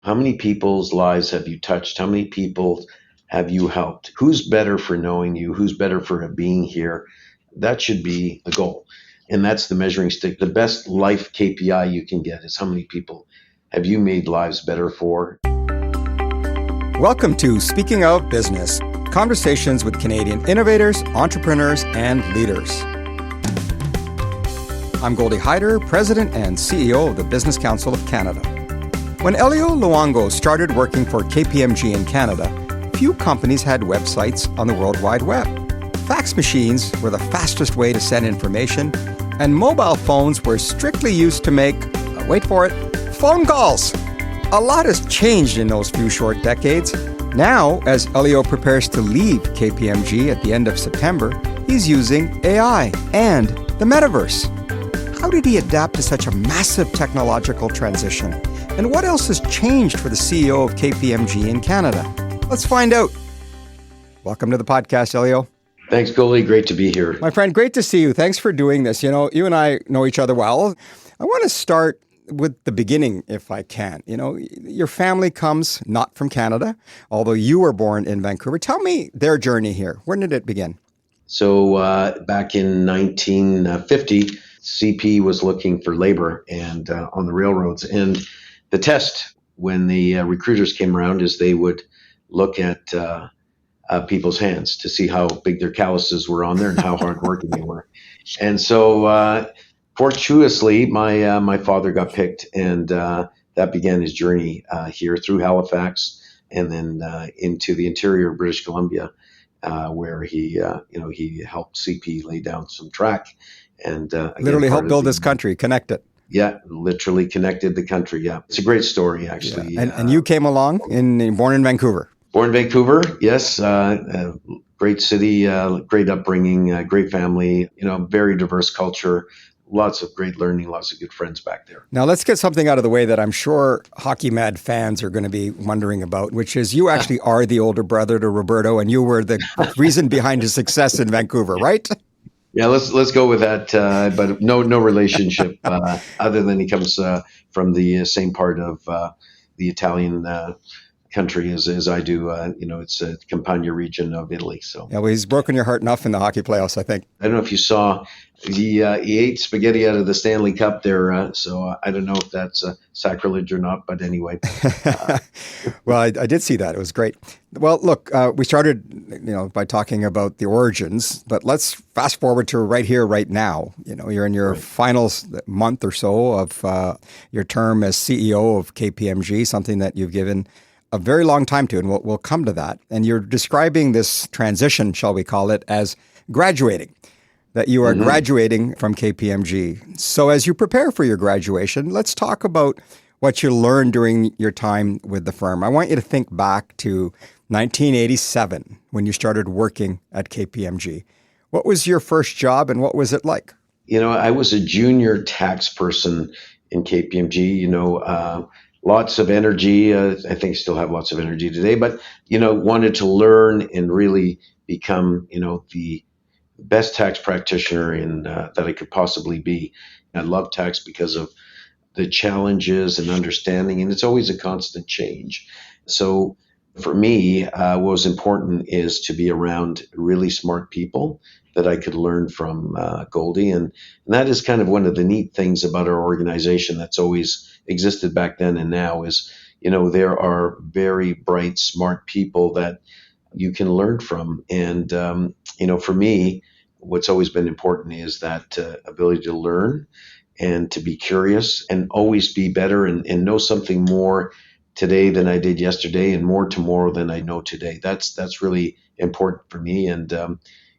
How many people's lives have you touched? How many people have you helped? Who's better for knowing you? Who's better for being here? That should be the goal. And that's the measuring stick. The best life KPI you can get is how many people have you made lives better for? Welcome to Speaking of Business, conversations with Canadian innovators, entrepreneurs, and leaders. I'm Goldie Hyder, President and CEO of the Business Council of Canada. When Elio Luongo started working for KPMG in Canada, few companies had websites on the World Wide Web. Fax machines were the fastest way to send information, and mobile phones were strictly used to make, wait for it, phone calls. A lot has changed in those few short decades. Now, as Elio prepares to leave KPMG at the end of September, he's using AI and the metaverse. How did he adapt to such a massive technological transition? And what else has changed for the CEO of KPMG in Canada? Let's find out. Welcome to the podcast, Elio. Thanks, Goldie. Great to be here. My friend, great to see you. Thanks for doing this. You know, you and I know each other well. I want to start with the beginning, if I can. You know, your family comes not from Canada, although you were born in Vancouver. Tell me their journey here. When did it begin? So back in 1950, CP was looking for labor and on the railroads. And the test when the recruiters came around is they would look at people's hands to see how big their calluses were on there and how hardworking they were. And so fortuitously, my father got picked, and that began his journey here through Halifax and then into the interior of British Columbia, where he helped CP lay down some track and literally helped build this country, connect it. Yeah, literally connected the country. Yeah, it's a great story, actually. Yeah. And you came along born in Vancouver. Born in Vancouver, yes. Great city, great upbringing, great family. You know, very diverse culture. Lots of great learning, lots of good friends back there. Now, let's get something out of the way that I'm sure hockey mad fans are going to be wondering about, which is you actually are the older brother to Roberto, and you were the reason behind his success in Vancouver, right? Yeah, let's go with that. But no relationship other than he comes from the same part of the Italian country as I do. It's a Campania region of Italy. So yeah, well, he's broken your heart enough in the hockey playoffs, I think. I don't know if you saw, he ate spaghetti out of the Stanley Cup there. So I don't know if that's sacrilege or not, but anyway. Well, I did see that. It was great. Well, look, we started, by talking about the origins, but let's fast forward to right here, right now. You know, you're in your final month or so of your term as CEO of KPMG, something that you've given a very long time to, and we'll come to that. And you're describing this transition, shall we call it, as graduating, that you are graduating from KPMG. So as you prepare for your graduation, let's talk about what you learned during your time with the firm. I want you to think back to 1987 when you started working at KPMG. What was your first job and what was it like? You know, I was a junior tax person in KPMG, lots of energy. I think still have lots of energy today, but, wanted to learn and really become, the best tax practitioner that I could possibly be. I love tax because of the challenges and understanding, and it's always a constant change. So for me, what was important is to be around really smart people that I could learn from, Goldie. And that is kind of one of the neat things about our organization that's always existed back then and now is, there are very bright, smart people that you can learn from. And, for me, what's always been important is that ability to learn and to be curious and always be better and know something more today than I did yesterday and more tomorrow than I know today. That's really important for me. And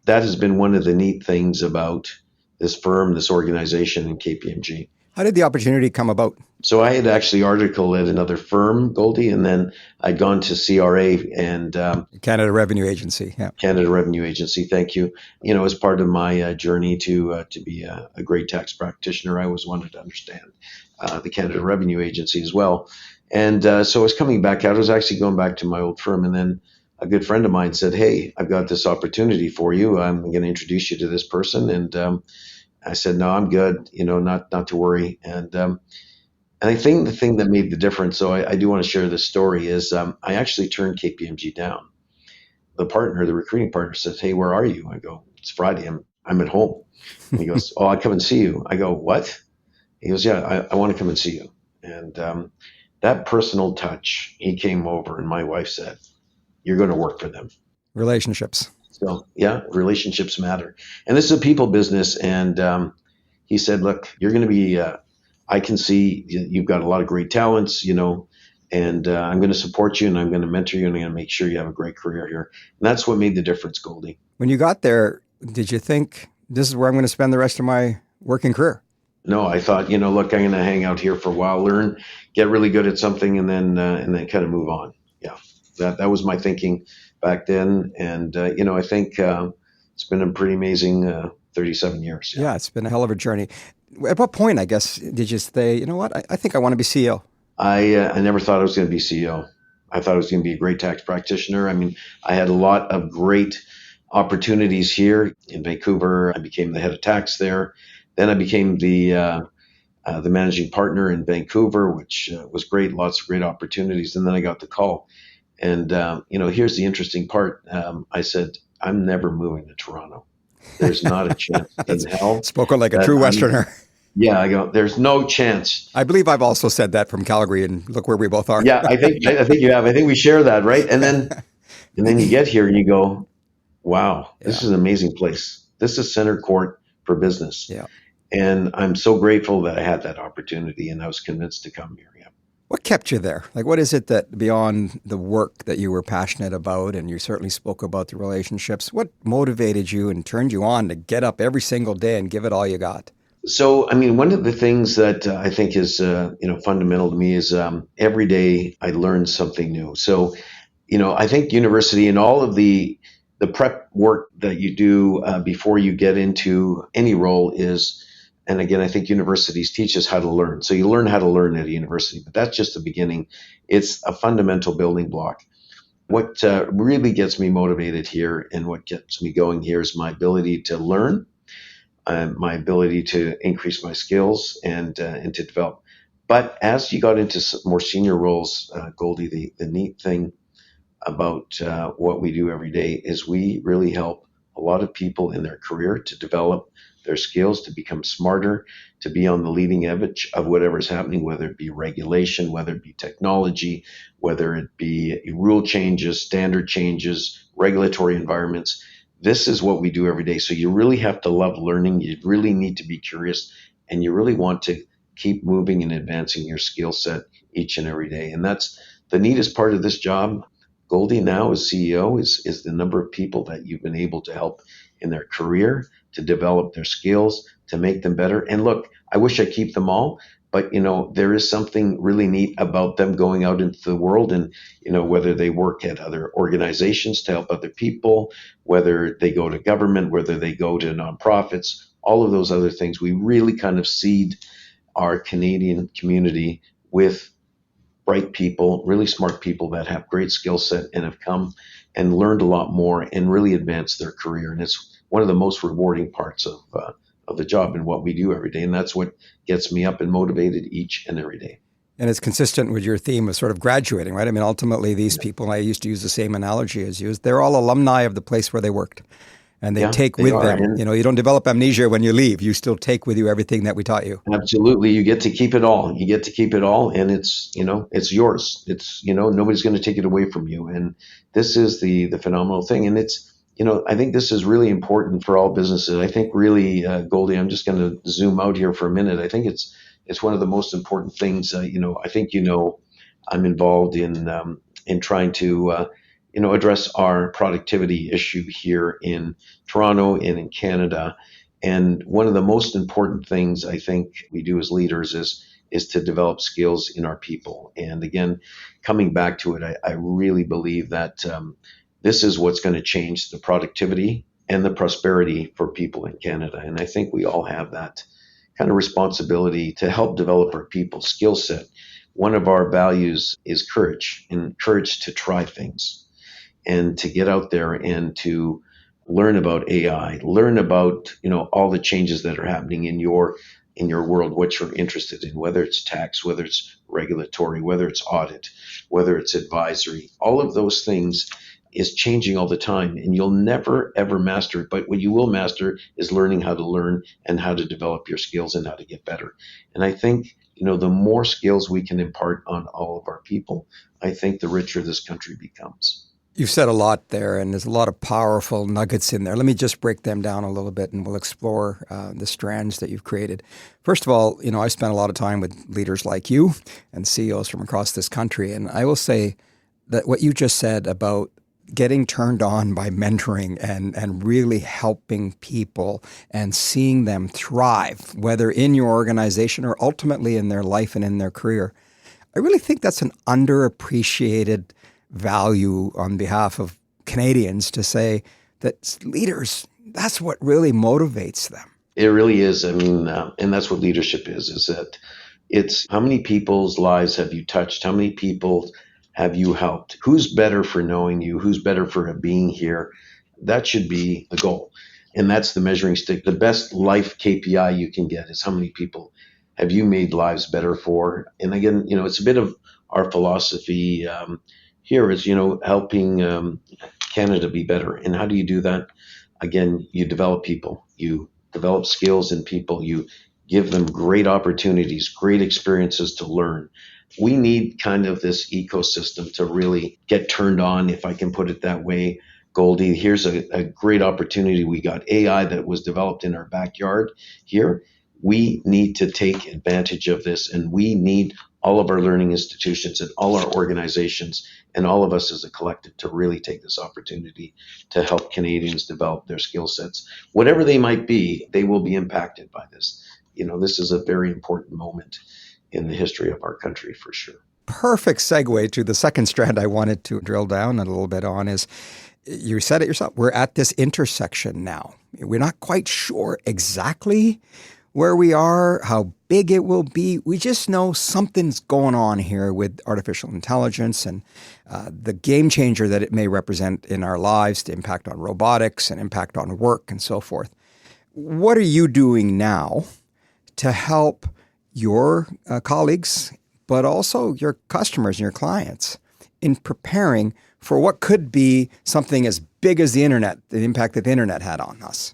that has been one of the neat things about this firm, this organization, and KPMG. How did the opportunity come about? So I had actually articled at another firm, Goldie, and then I'd gone to CRA and Canada Revenue Agency. Yeah, Canada Revenue Agency. Thank you. As part of my journey to be a great tax practitioner, I always wanted to understand the Canada Revenue Agency as well. And so I was coming back out. I was actually going back to my old firm, and then a good friend of mine said, "Hey, I've got this opportunity for you. I'm going to introduce you to this person." And I said, "No, I'm good. Not to worry." And And I think the thing that made the difference, so I do want to share this story, is I actually turned KPMG down. The recruiting partner says, "Hey, where are you?" I go, "It's Friday. I'm at home." And he goes, "Oh, I'll come and see you." I go, "What?" He goes, "Yeah, I want to come and see you." And that personal touch, he came over and my wife said, "You're going to work for them." Relationships. So yeah, relationships matter. And this is a people business. And he said, "Look, you're going to be, I can see you've got a lot of great talents, and I'm going to support you and I'm going to mentor you and I'm going to make sure you have a great career here." And that's what made the difference, Goldie. When you got there, did you think this is where I'm going to spend the rest of my working career? No, I thought, look, I'm going to hang out here for a while, learn, get really good at something, and then kind of move on. Yeah, that was my thinking back then, and I think it's been a pretty amazing 37 years. Yeah, it's been a hell of a journey. At what point, I guess, did you say, you know what, I think I want to be CEO? I never thought I was going to be CEO. I thought I was going to be a great tax practitioner. I mean, I had a lot of great opportunities here in Vancouver. I became the head of tax there. Then I became the managing partner in Vancouver, which was great, lots of great opportunities. And then I got the call. And, here's the interesting part. I said, "I'm never moving to Toronto. There's not a chance in hell." Spoken like a true Westerner. Yeah, I go, "There's no chance." I believe I've also said that from Calgary, and look where we both are. Yeah, I think you have. I think we share that, right? And then you get here and you go, "Wow, this is an amazing place. This is center court for business." Yeah. And I'm so grateful that I had that opportunity and I was convinced to come here. Yeah. What kept you there? Like, what is it that beyond the work that you were passionate about, and you certainly spoke about the relationships, what motivated you and turned you on to get up every single day and give it all you got? So, I mean, one of the things that I think is, fundamental to me is every day I learn something new. So, I think university and all of the prep work that you do before you get into any role is, and again, I think universities teach us how to learn. So you learn how to learn at a university, but that's just the beginning. It's a fundamental building block. What really gets me motivated here and what gets me going here is my ability to learn, my ability to increase my skills and to develop. But as you got into more senior roles, Goldie, the neat thing about what we do every day is we really help a lot of people in their career to develop their skills, to become smarter, to be on the leading edge of whatever's happening, whether it be regulation, whether it be technology, whether it be rule changes, standard changes, regulatory environments. This is what we do every day. So you really have to love learning. You really need to be curious, and you really want to keep moving and advancing your skill set each and every day. And that's the neatest part of this job, Goldie, now as CEO, is the number of people that you've been able to help in their career, to develop their skills, to make them better. And look, I wish I keep them all, but there is something really neat about them going out into the world, and whether they work at other organizations to help other people, whether they go to government, whether they go to nonprofits, all of those other things, we really kind of seed our Canadian community with bright people, really smart people that have great skill set and have come and learned a lot more and really advanced their career. And it's one of the most rewarding parts of the job and what we do every day. And that's what gets me up and motivated each and every day. And it's consistent with your theme of sort of graduating, right? I mean, ultimately, these people, I used to use the same analogy as you, they're all alumni of the place where they worked. And they take with them, you don't develop amnesia when you leave. You still take with you everything that we taught you. Absolutely. You get to keep it all. You get to keep it all. And it's yours. It's, nobody's going to take it away from you. And this is the phenomenal thing. And it's, I think this is really important for all businesses. I think really, Goldie, I'm just going to zoom out here for a minute. I think it's one of the most important things. I think, I'm involved in trying to, address our productivity issue here in Toronto and in Canada. And one of the most important things I think we do as leaders is to develop skills in our people. And again, coming back to it, I really believe that this is what's going to change the productivity and the prosperity for people in Canada. And I think we all have that kind of responsibility to help develop our people's skill set. One of our values is courage, and courage to try things and to get out there and to learn about AI, learn about, all the changes that are happening in your in your world, what you're interested in, whether it's tax, whether it's regulatory, whether it's audit, whether it's advisory. All of those things is changing all the time, and you'll never ever master it. But what you will master is learning how to learn and how to develop your skills and how to get better. And I think, the more skills we can impart on all of our people, I think the richer this country becomes. You've said a lot there, and there's a lot of powerful nuggets in there. Let me just break them down a little bit, and we'll explore the strands that you've created. First of all, I spent a lot of time with leaders like you and CEOs from across this country, and I will say that what you just said about getting turned on by mentoring and really helping people and seeing them thrive, whether in your organization or ultimately in their life and in their career, I really think that's an underappreciated value on behalf of Canadians to say that leaders, that's what really motivates them. It really is. I mean, and that's what leadership is that it's how many people's lives have you touched? How many people have you helped? Who's better for knowing you? Who's better for being here? That should be the goal. And that's the measuring stick. The best life KPI you can get is how many people have you made lives better for? And again, it's a bit of our philosophy here is, helping Canada be better. And how do you do that? Again, you develop people, you develop skills in people, you give them great opportunities, great experiences to learn. We need kind of this ecosystem to really get turned on, if I can put it that way. Goldie, here's a great opportunity. We got AI that was developed in our backyard here. We need to take advantage of this, and we need all of our learning institutions and all our organizations and all of us as a collective to really take this opportunity to help Canadians develop their skill sets. Whatever they might be, they will be impacted by this. This is a very important moment in the history of our country for sure. Perfect segue to the second strand I wanted to drill down a little bit on is, you said it yourself, we're at this intersection now. We're not quite sure exactly where we are, how big it will be. We just know something's going on here with artificial intelligence and the game changer that it may represent in our lives, the impact on robotics and impact on work and so forth. What are you doing now to help your colleagues, but also your customers and your clients in preparing for what could be something as big as the internet, the impact that the internet had on us?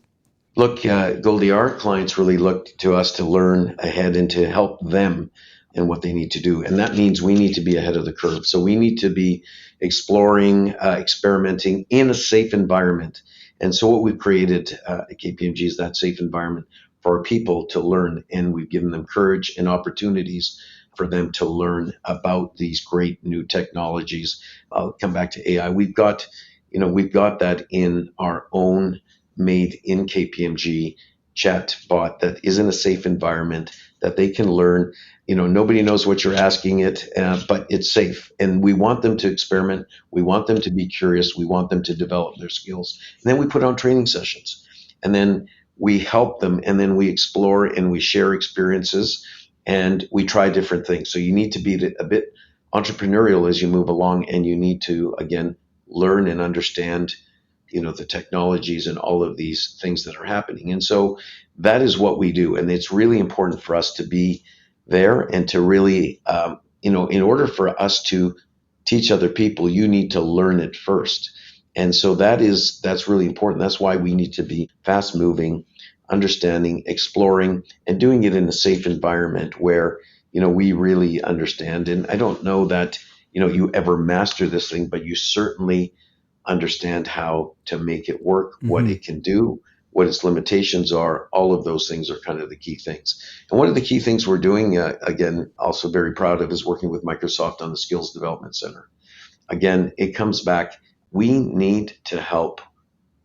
Look, Goldie, our clients really look to us to learn ahead and to help them in what they need to do. And that means we need to be ahead of the curve. So we need to be exploring, experimenting in a safe environment. And so what we've created at KPMG is that safe environment for our people to learn. And we've given them courage and opportunities for them to learn about these great new technologies. I'll come back to AI. We've got that in our own made in KPMG chat bot that is in a safe environment that they can learn. Nobody knows what you're asking it, but it's safe. And we want them to experiment. We want them to be curious. We want them to develop their skills. And then we put on training sessions. And then we help them. And then we explore and we share experiences and we try different things. So you need to be a bit entrepreneurial as you move along. And you need to, again, learn and understand the technologies and all of these things that are happening. And so that is what we do. And it's really important for us to be there and to really, in order for us to teach other people, you need to learn it first. And so that's really important. That's why we need to be fast moving, understanding, exploring, and doing it in a safe environment where, we really understand. And I don't know that, you ever master this thing, but you certainly understand how to make it work, what it can do, what its limitations are. All of those things are kind of the key things. And one of the key things we're doing, again, also very proud of, is working with Microsoft on the Skills Development Center. Again, it comes back. We need to help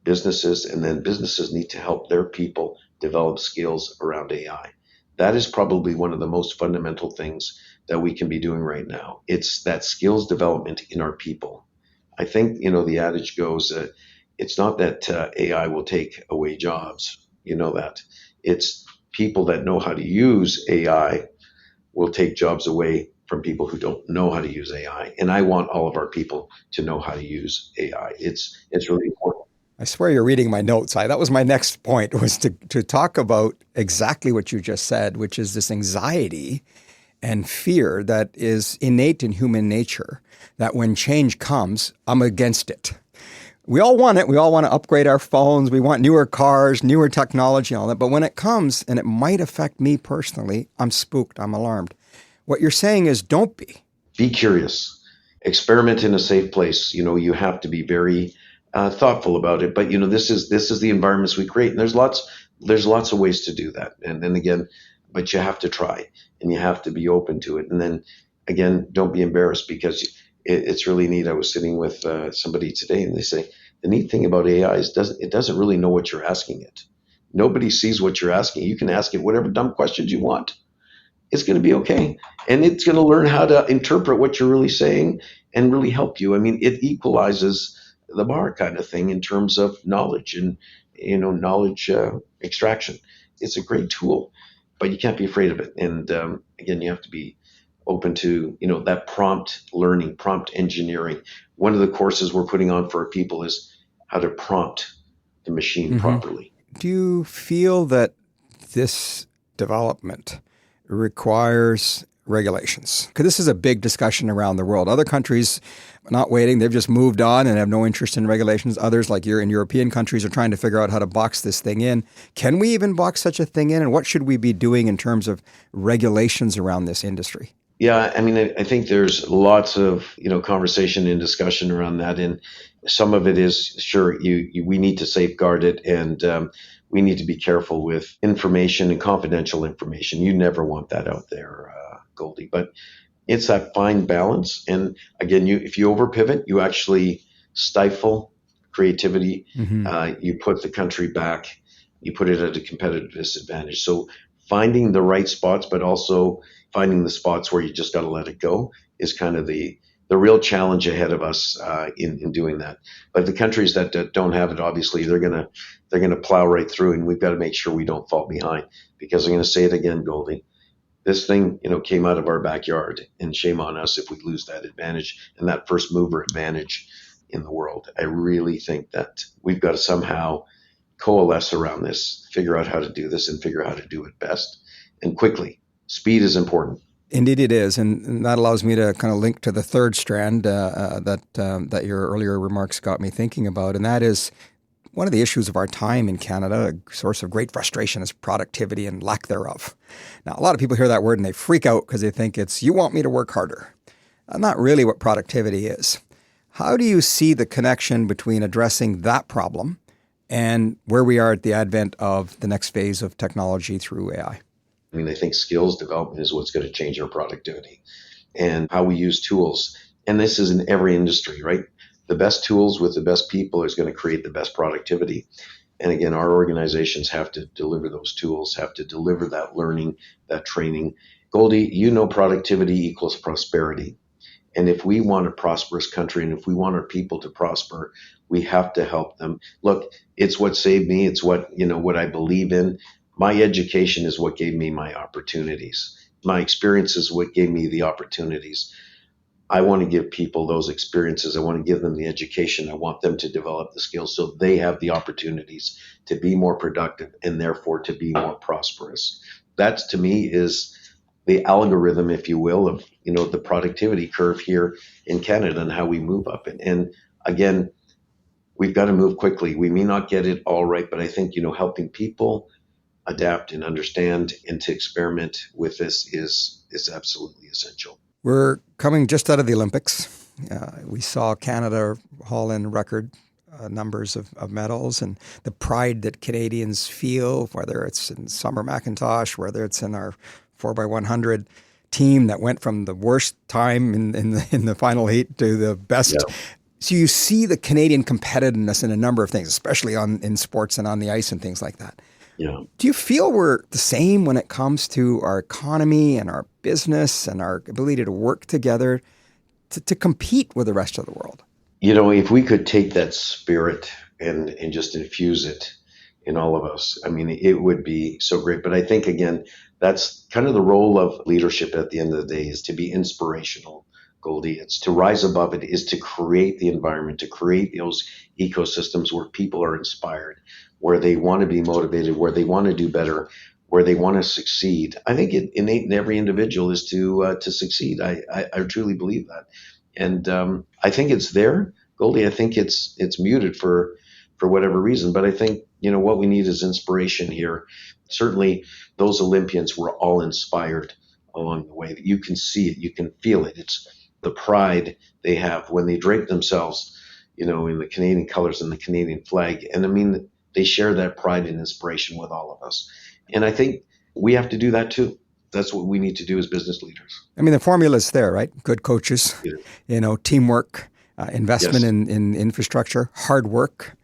businesses, and then businesses need to help their people develop skills around AI. That is probably one of the most fundamental things that we can be doing right now. It's that skills development in our people. I think, the adage goes, it's not that AI will take away jobs. That it's people that know how to use AI will take jobs away from people who don't know how to use AI. And I want all of our people to know how to use AI. It's really important. I swear you're reading my notes. That was my next point, was to talk about exactly what you just said, which is this anxiety and fear that is innate in human nature, that when change comes, I'm against it. We all want it. We all want to upgrade our phones. We want newer cars, newer technology, all that. But when it comes and it might affect me personally, I'm spooked. I'm alarmed. What you're saying is don't be. Be curious. Experiment in a safe place. You have to be very thoughtful about it. But this is the environments we create, and there's lots of ways to do that. And then again, but you have to try, and you have to be open to it. And then again, don't be embarrassed, because it's really neat. I was sitting with somebody today, and they say the neat thing about AI is it doesn't really know what you're asking it. Nobody sees what you're asking. You can ask it whatever dumb questions you want. It's going to be okay, and it's going to learn how to interpret what you're really saying and really help you. I mean, it equalizes the bar kind of thing in terms of knowledge and knowledge extraction. It's a great tool, but you can't be afraid of it. And again, you have to be open to that prompt learning, prompt engineering. One of the courses we're putting on for our people is how to prompt the machine properly. Do you feel that this development requires regulations? Because this is a big discussion around the world. Other countries are not waiting. They've just moved on and have no interest in regulations. Others, like in European countries, are trying to figure out how to box this thing in. Can we even box such a thing in? And what should we be doing in terms of regulations around this industry? Yeah, I mean, I think there's lots of conversation and discussion around that, and some of it is sure we need to safeguard it, and we need to be careful with information and confidential information. You never want that out there, Goldie. But it's that fine balance, and again, if you over pivot, you actually stifle creativity. You put the country back. You put it at a competitive disadvantage. So finding the right spots, but also finding the spots where you just got to let it go is kind of the real challenge ahead of us in doing that. But the countries that don't have it, obviously, they're gonna plow right through, and we've got to make sure we don't fall behind. Because I'm going to say it again, Goldie, this thing came out of our backyard, and shame on us if we lose that advantage and that first mover advantage in the world. I really think that we've got to somehow coalesce around this, figure out how to do this, and figure out how to do it best and quickly. Speed is important. Indeed it is, and that allows me to kind of link to the third strand that your earlier remarks got me thinking about, and that is one of the issues of our time in Canada. A source of great frustration is productivity and lack thereof. Now, a lot of people hear that word and they freak out because they think it's, you want me to work harder. Not really what productivity is. How do you see the connection between addressing that problem and where we are at the advent of the next phase of technology through AI? I mean, I think skills development is what's going to change our productivity and how we use tools. And this is in every industry, right? The best tools with the best people is going to create the best productivity. And again, our organizations have to deliver those tools, have to deliver that learning, that training. Goldie, productivity equals prosperity. And if we want a prosperous country and if we want our people to prosper, we have to help them. Look, it's what saved me. It's what I believe in. My education is what gave me my opportunities. My experience is what gave me the opportunities. I want to give people those experiences. I want to give them the education. I want them to develop the skills so they have the opportunities to be more productive and therefore to be more prosperous. That, to me, is the algorithm, if you will, of the productivity curve here in Canada and how we move up. And again, we've got to move quickly. We may not get it all right, but I think helping people adapt and understand and to experiment with this is absolutely essential. We're coming just out of the Olympics. We saw Canada haul in record numbers of medals, and the pride that Canadians feel, whether it's in Summer McIntosh, whether it's in our 4x100 team that went from the worst time in the final heat to the best. Yeah. So you see the Canadian competitiveness in a number of things, especially in sports and on the ice and things like that. Yeah. Do you feel we're the same when it comes to our economy and our business and our ability to work together to compete with the rest of the world? If we could take that spirit and just infuse it in all of us, I mean, it would be so great. But I think, again, that's kind of the role of leadership at the end of the day, is to be inspirational, Goldie. It's to rise above it, is to create the environment, to create those ecosystems where people are inspired, where they want to be motivated, where they want to do better, where they want to succeed. I think it innate in every individual is to succeed. I truly believe that, and I think it's there, Goldie. I think it's muted for whatever reason, but I think what we need is inspiration here. Certainly, those Olympians were all inspired along the way. You can see it, you can feel it. It's the pride they have when they drape themselves, in the Canadian colors and the Canadian flag. And I mean, they share that pride and inspiration with all of us. And I think we have to do that too. That's what we need to do as business leaders. I mean, the formula's there, right? Good coaches, teamwork, investment Yes. in infrastructure, hard work,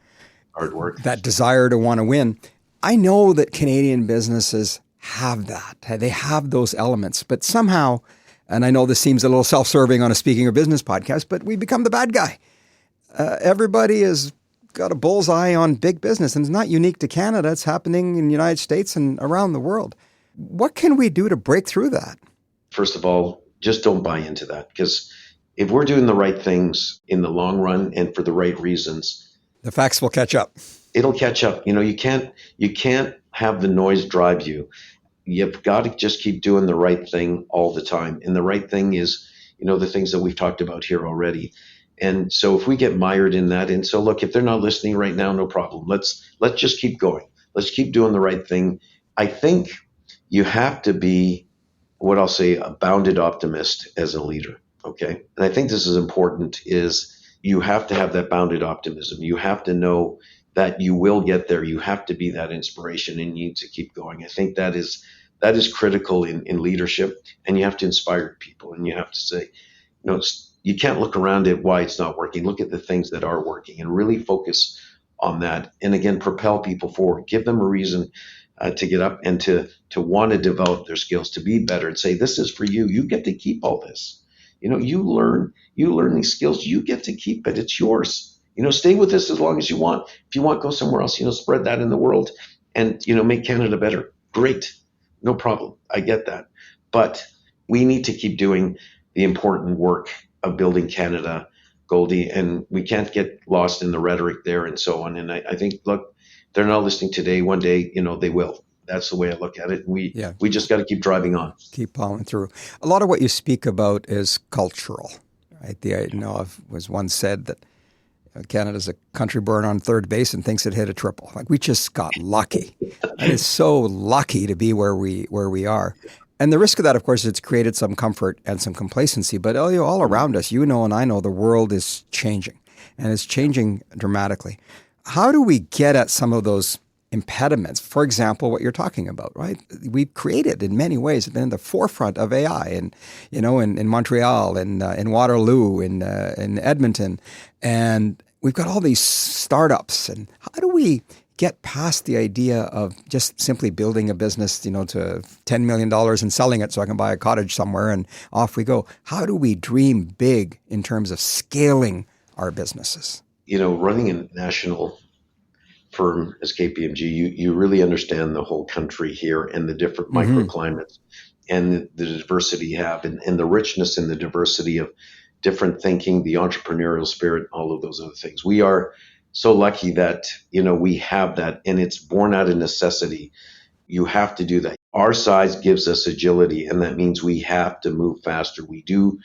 that Yes. desire to want to win. I know that Canadian businesses have that. They have those elements, but somehow, and I know this seems a little self-serving on a speaking or business podcast, but we become the bad guy. Everybody has got a bullseye on big business, and it's not unique to Canada. It's happening in the United States and around the world. What can we do to break through that? First of all, just don't buy into that, because if we're doing the right things in the long run and for the right reasons, The facts will catch up. it'll catch up. You can't have the noise drive you. You've got to just keep doing the right thing all the time. And the right thing is, the things that we've talked about here already. And so if we get mired in that, and so look, if they're not listening right now, no problem. Let's just keep going. Let's keep doing the right thing. I think you have to be, what I'll say, a bounded optimist as a leader. Okay. And I think this is important, is you have to have that bounded optimism. You have to know that you will get there. You have to be that inspiration, and you need to keep going. I think that is critical in leadership, and you have to inspire people, and you have to say, you can't look around at why it's not working. Look at the things that are working and really focus on that. And again, propel people forward. Give them a reason to get up and to want to develop their skills, to be better, and say, this is for you. You get to keep all this. You learn these skills. You get to keep it. It's yours. Stay with this as long as you want. If you want, go somewhere else. Spread that in the world, and make Canada better. Great, no problem. I get that, but we need to keep doing the important work of building Canada, Goldie, and we can't get lost in the rhetoric there and so on. And I think, look, they're not listening today. One day, they will. That's the way I look at it. We just got to keep driving on. Keep plowing through. A lot of what you speak about is cultural, right? It was once said that Canada's a country born on third base and thinks it hit a triple. Like, we just got lucky. And it's so lucky to be where we are. And the risk of that, of course, is it's created some comfort and some complacency. But Elio, all around us, and I know, the world is changing, and it's changing dramatically. How do we get at some of those impediments? For example, what you're talking about, right? We've created in many ways, been in the forefront of AI, and in Montreal, and in Waterloo, in Edmonton, and we've got all these startups. And how do we get past the idea of just simply building a business, to $10 million and selling it so I can buy a cottage somewhere and off we go? How do we dream big in terms of scaling our businesses? Running a national firm as KPMG, you really understand the whole country here and the different microclimates and the diversity you have, and the richness and the diversity of different thinking, the entrepreneurial spirit, all of those other things. We are so lucky that, we have that, and it's born out of necessity. You have to do that. Our size gives us agility, and that means we have to move faster. We do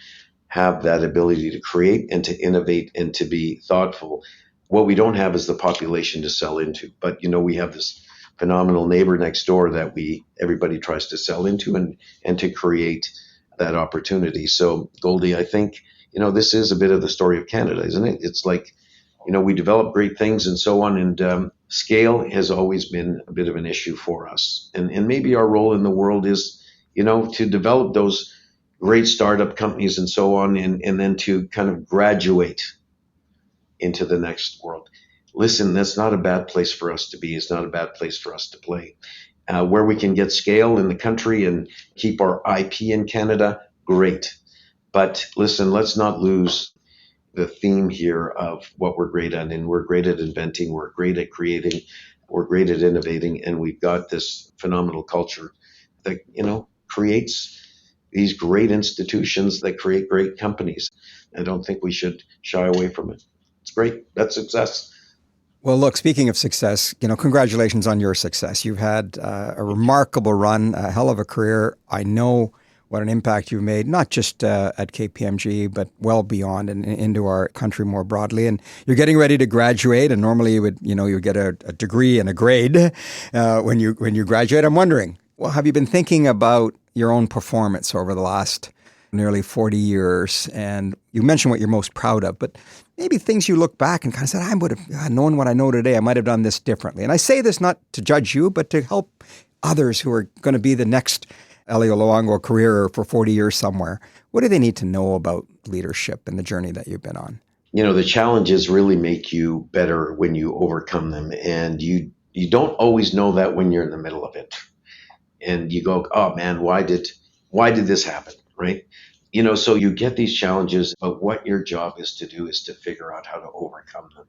have that ability to create and to innovate and to be thoughtful. What we don't have is the population to sell into. But, we have this phenomenal neighbor next door that everybody tries to sell into and to create that opportunity. So, Goldie, I think, this is a bit of the story of Canada, isn't it? It's like, we develop great things and so on, and scale has always been a bit of an issue for us. And maybe our role in the world is, to develop those great startup companies and so on, and then to kind of graduate into the next world. Listen, that's not a bad place for us to be. It's not a bad place for us to play. Where we can get scale in the country and keep our IP in Canada, great. But listen, let's not lose the theme here of what we're great at. And we're great at inventing, we're great at creating, we're great at innovating, and we've got this phenomenal culture that, creates these great institutions that create great companies. I don't think we should shy away from it. It's great. That's success. Well, look, speaking of success, congratulations on your success. You've had a remarkable run, a hell of a career. I know what an impact you've made, not just at KPMG, but well beyond and into our country more broadly. And you're getting ready to graduate, and normally you would get a degree and a grade when you graduate. I'm wondering, well, have you been thinking about your own performance over the last nearly 40 years? And you mentioned what you're most proud of, but maybe things you look back and kind of said, I would have known what I know today. I might have done this differently. And I say this not to judge you, but to help others who are going to be the next Elio Luongo career for 40 years somewhere. What do they need to know about leadership and the journey that you've been on? The challenges really make you better when you overcome them. And you don't always know that when you're in the middle of it. And you go, oh man, why did this happen? Right? So you get these challenges, but what your job is to do is to figure out how to overcome them.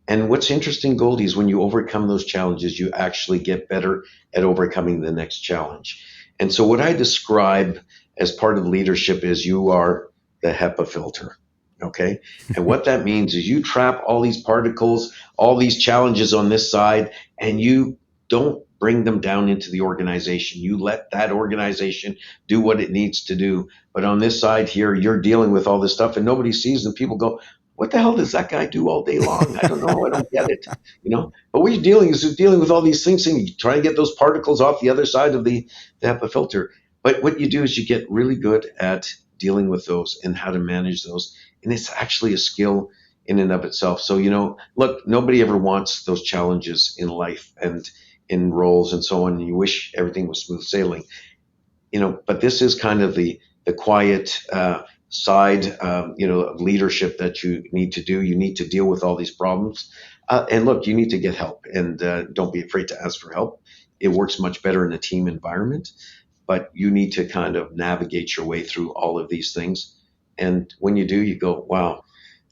And what's interesting, Goldie, is when you overcome those challenges, you actually get better at overcoming the next challenge. And so what I describe as part of leadership is you are the HEPA filter. Okay. And what that means is you trap all these particles, all these challenges on this side, and you don't bring them down into the organization. You let that organization do what it needs to do. But on this side here, you're dealing with all this stuff and nobody sees, and people go, what the hell does that guy do all day long? I don't know. I don't get it. But what you're dealing is dealing with all these things, and you try to get those particles off the other side of the HEPA filter. But what you do is you get really good at dealing with those and how to manage those. And it's actually a skill in and of itself. So, look, nobody ever wants those challenges in life and in roles and so on. And you wish everything was smooth sailing, but this is kind of the quiet side, of leadership that you need to do. You need to deal with all these problems. And look, you need to get help, and don't be afraid to ask for help. It works much better in a team environment, but you need to kind of navigate your way through all of these things. And when you do, you go, wow,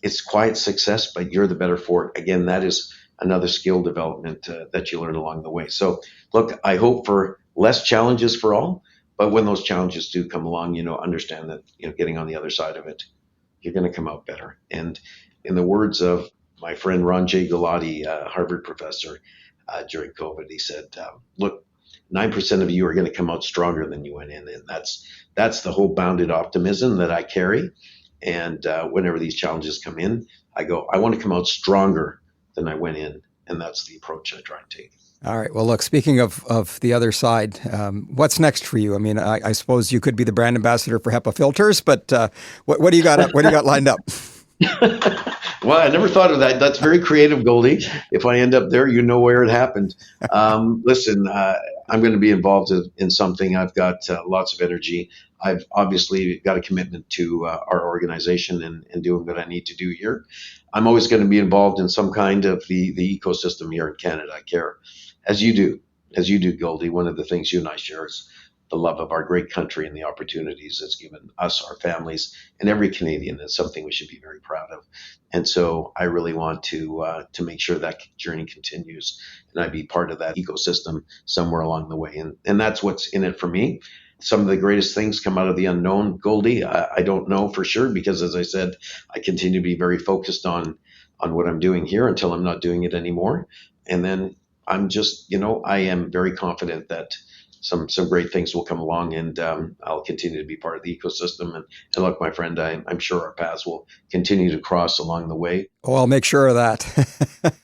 it's quiet success, but you're the better for it. Again, that is another skill development that you learn along the way. So look, I hope for less challenges for all, but when those challenges do come along, understand that, getting on the other side of it, you're going to come out better. And in the words of my friend Ron J. Galati, Harvard professor, during COVID, he said, look, 9% of you are going to come out stronger than you went in. And that's the whole bounded optimism that I carry. And whenever these challenges come in, I go, I want to come out stronger than I went in. And that's the approach I try and take. All right. Well, look, speaking of the other side, what's next for you? I mean, I suppose you could be the brand ambassador for HEPA filters, but what do you got? What do you got lined up? Well, I never thought of that. That's very creative, Goldie. If I end up there, you know where it happened. Listen, I'm going to be involved in something. I've got lots of energy. I've obviously got a commitment to our organization and doing what I need to do here. I'm always going to be involved in some kind of the ecosystem here in Canada. I care, as you do, Goldie. One of the things you and I share is the love of our great country and the opportunities it's given us, our families, and every Canadian. Is something we should be very proud of. And so I really want to make sure that journey continues, and I be part of that ecosystem somewhere along the way. And that's what's in it for me. Some of the greatest things come out of the unknown, Goldie. I don't know for sure because, as I said, I continue to be very focused on what I'm doing here until I'm not doing it anymore. And then I'm just, I am very confident that some great things will come along, and I'll continue to be part of the ecosystem. And look, my friend, I'm sure our paths will continue to cross along the way. Oh, I'll make sure of that.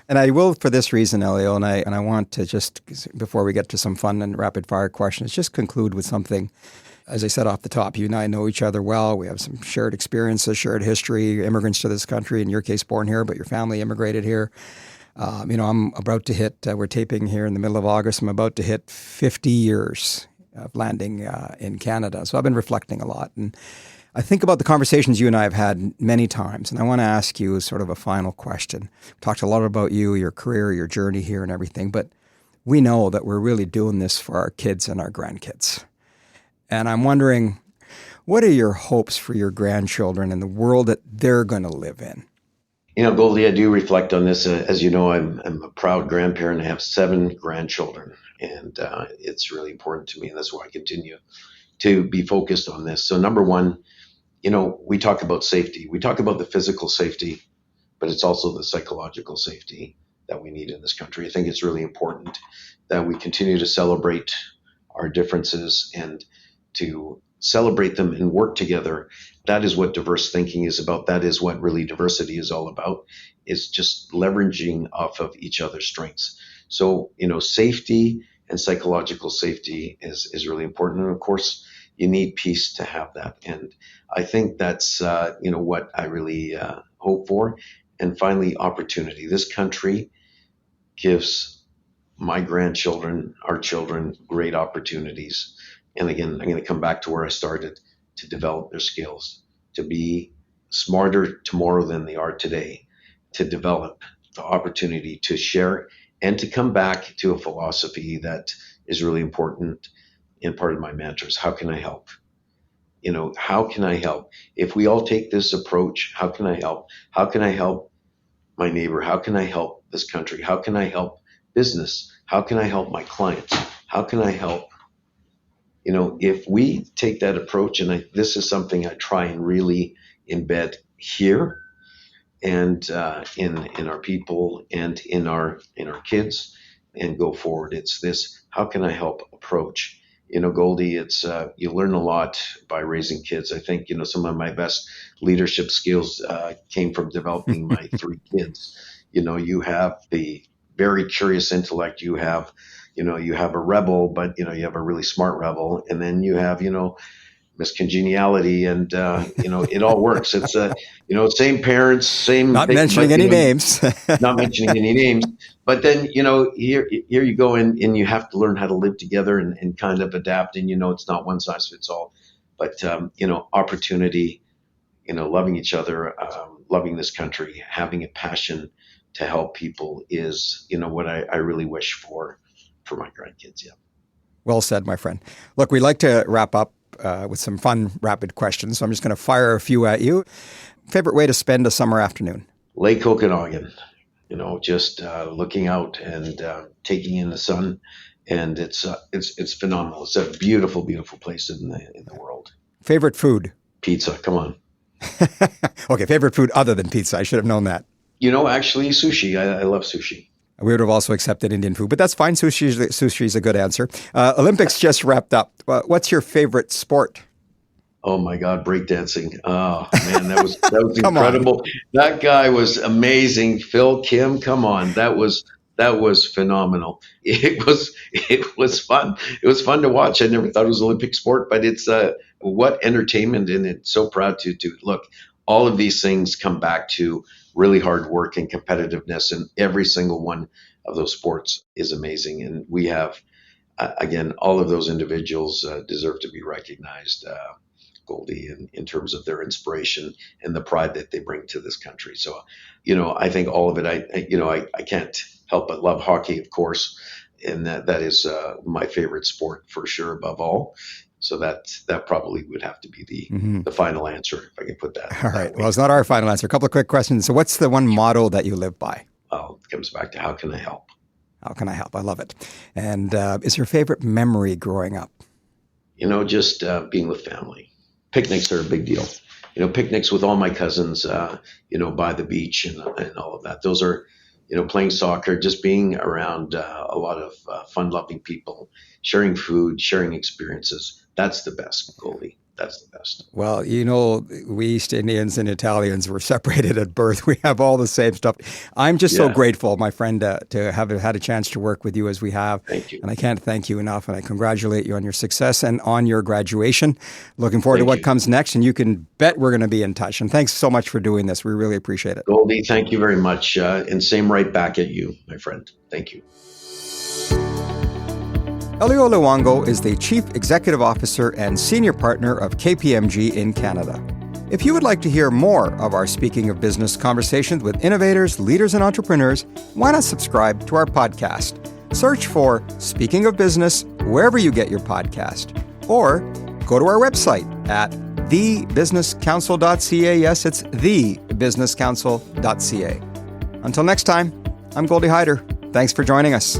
And I will for this reason, Elio, and I want to just, before we get to some fun and rapid fire questions, just conclude with something. As I said off the top, you and I know each other well. We have some shared experiences, shared history, immigrants to this country, in your case born here, but your family immigrated here. I'm about to hit, we're taping here in the middle of August, I'm about to hit 50 years of landing in Canada. So I've been reflecting a lot. And I think about the conversations you and I have had many times, and I want to ask you sort of a final question. We talked a lot about you, your career, your journey here and everything, but we know that we're really doing this for our kids and our grandkids. And I'm wondering, what are your hopes for your grandchildren and the world that they're going to live in? Goldie, I do reflect on this. As you know, I'm a proud grandparent. I have 7 grandchildren, and it's really important to me, and that's why I continue to be focused on this. So number one, we talk about safety. We talk about the physical safety, but it's also the psychological safety that we need in this country. I think it's really important that we continue to celebrate our differences and to celebrate them and work together. That is what diverse thinking is about. That is what really diversity is all about, is just leveraging off of each other's strengths. So, safety and psychological safety is really important. And of course, you need peace to have that. And I think that's, what I really hope for. And finally, opportunity. This country gives my grandchildren, our children, great opportunities. And again, I'm going to come back to where I started, to develop their skills, to be smarter tomorrow than they are today, to develop the opportunity to share, and to come back to a philosophy that is really important and part of my mantras. How can I help? How can I help? If we all take this approach, how can I help? How can I help my neighbor? How can I help this country? How can I help business? How can I help my clients? How can I help? If we take that approach, and this is something I try and really embed here and in our people and in our kids, and go forward. It's this, how can I help approach? Goldie, it's you learn a lot by raising kids. I think, some of my best leadership skills came from developing my 3 kids. You have the very curious intellect. You have a rebel, but, you have a really smart rebel. And then you have, miscongeniality, and, it all works. It's, same parents, same. Not mentioning any names. Not mentioning any names. But then, here you go, and you have to learn how to live together and kind of adapt. And, it's not one size fits all. But, opportunity, loving each other, loving this country, having a passion to help people is, what I really wish for my grandkids. Yeah. Well said, my friend. Look, we like to wrap up with some fun, rapid questions. So I'm just going to fire a few at you. Favorite way to spend a summer afternoon? Lake Okanagan. Just looking out and taking in the sun, and it's phenomenal. It's a beautiful, beautiful place in the world. Favorite food? Pizza. Come on. Okay, favorite food other than pizza. I should have known that. Actually, sushi. I love sushi. We would have also accepted Indian food, but that's fine. Sushi is a good answer. Olympics just wrapped up. What's your favorite sport? Oh my God, breakdancing. Oh man, that was incredible. That guy was amazing. Phil Kim, come on. That was phenomenal. It was fun. It was fun to watch. I never thought it was an Olympic sport, but it's what entertainment, and it's so proud to look. All of these things come back to really hard work and competitiveness, and every single one of those sports is amazing. And we have, again, all of those individuals deserve to be recognized, Goldie, in terms of their inspiration and the pride that they bring to this country. So, I think all of it, I can't help but love hockey, of course, and that is my favorite sport for sure above all. So that probably would have to be the final answer, if I can put that. All right. Well, it's not our final answer. A couple of quick questions. So what's the one motto that you live by? Well, it comes back to how can I help? How can I help? I love it. And is your favorite memory growing up? Just being with family. Picnics are a big deal. Picnics with all my cousins, by the beach and all of that. Those are, playing soccer, just being around a lot of fun-loving people, sharing food, sharing experiences. That's the best, Goldie. That's the best. Well, we East Indians and Italians were separated at birth. We have all the same stuff. I'm just so grateful, my friend, to have had a chance to work with you as we have. Thank you. And I can't thank you enough. And I congratulate you on your success and on your graduation. Looking forward to what comes next. And you can bet we're going to be in touch. And thanks so much for doing this. We really appreciate it. Goldie, thank you very much. And same right back at you, my friend. Thank you. Elio Luongo is the Chief Executive Officer and Senior Partner of KPMG in Canada. If you would like to hear more of our Speaking of Business conversations with innovators, leaders, and entrepreneurs, why not subscribe to our podcast? Search for Speaking of Business wherever you get your podcast. Or go to our website at thebusinesscouncil.ca. Yes, it's thebusinesscouncil.ca. Until next time, I'm Goldie Hyder. Thanks for joining us.